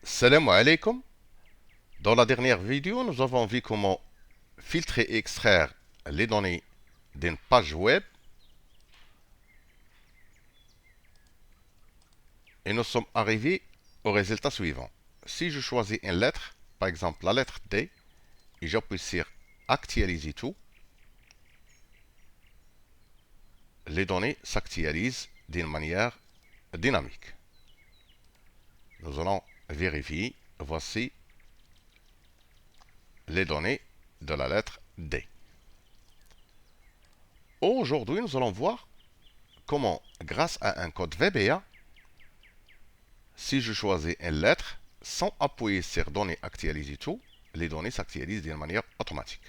Salam alaikum. Dans la dernière vidéo, nous avons vu comment filtrer et extraire les données d'une page web et nous sommes arrivés au résultat suivant. Si je choisis une lettre, par exemple la lettre D, et j'appuie sur Actualiser tout, les données s'actualisent d'une manière dynamique. Nous allons vérifier. Voici les données de la lettre D. Aujourd'hui, nous allons voir comment, grâce à un code VBA, si je choisis une lettre, sans appuyer sur Données actualiser tout, les données s'actualisent d'une manière automatique.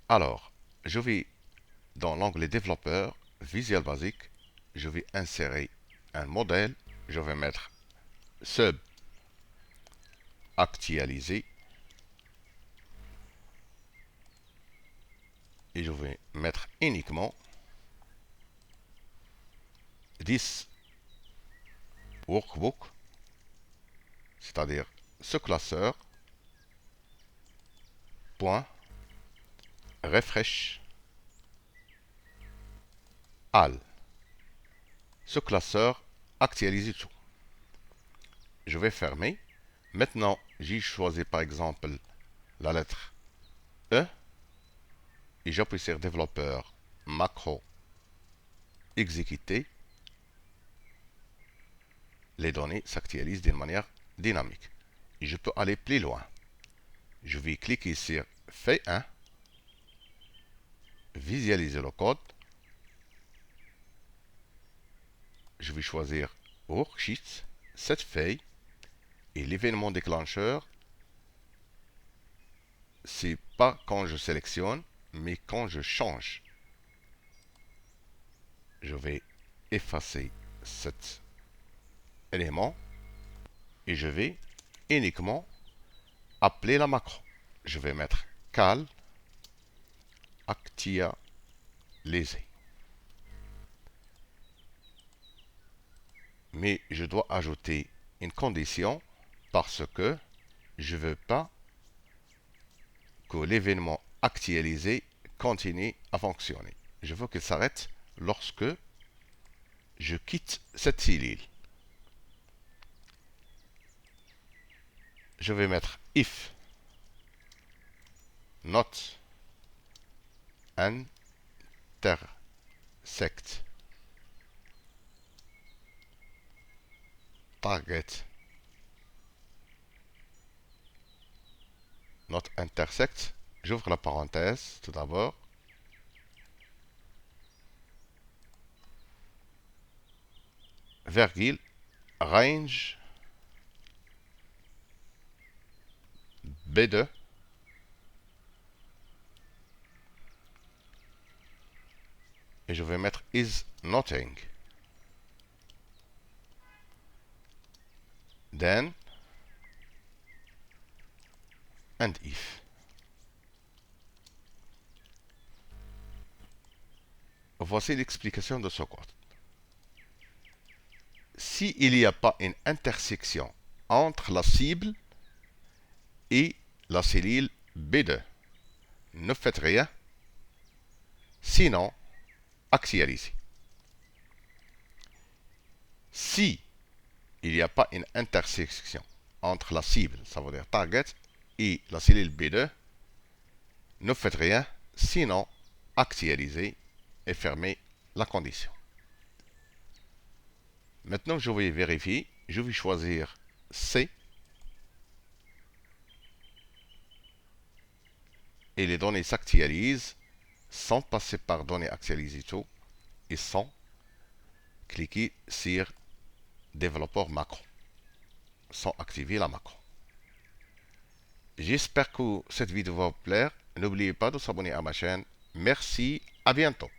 Alors, je vais dans l'onglet Développeur, Visual Basic, je vais insérer un modèle, je vais mettre Sub Actualiser et je vais mettre uniquement 10 workbook, c'est-à-dire ce classeur, point, refresh, all. Ce classeur actualise tout. Je vais fermer. Maintenant, j'ai choisi par exemple la lettre E et j'appuie sur développeur, macro, exécuter. Les données s'actualisent d'une manière dynamique. Et je peux aller plus loin. Je vais cliquer sur Feuille 1, visualiser le code. Je vais choisir Worksheet, cette feuille, et l'événement déclencheur, c'est pas quand je sélectionne, mais quand je change. Je vais effacer cet élément et je vais uniquement appeler la macro. Je vais mettre cal actualiser. Mais je dois ajouter une condition parce que je ne veux pas que l'événement actualisé continue à fonctionner. Je veux qu'il s'arrête lorsque je quitte cette cellule. Je vais mettre if not intersect target not intersect. J'ouvre la parenthèse tout d'abord. Virgule range B2 et je vais mettre is nothing. Then and if. Voici l'explication de ce code. S'il n'y a pas une intersection entre la cible et la cellule B2, ne faites rien, sinon actualisez. Si il n'y a pas une intersection entre la cible, ça veut dire target, et la cellule B2, ne faites rien, sinon actualisez et fermez la condition. Maintenant, je vais vérifier. Je vais choisir C. Et les données s'actualisent sans passer par données actualisées tout et sans cliquer sur développeur macro, sans activer la macro. J'espère que cette vidéo va vous plaire. N'oubliez pas de s'abonner à ma chaîne. Merci, à bientôt.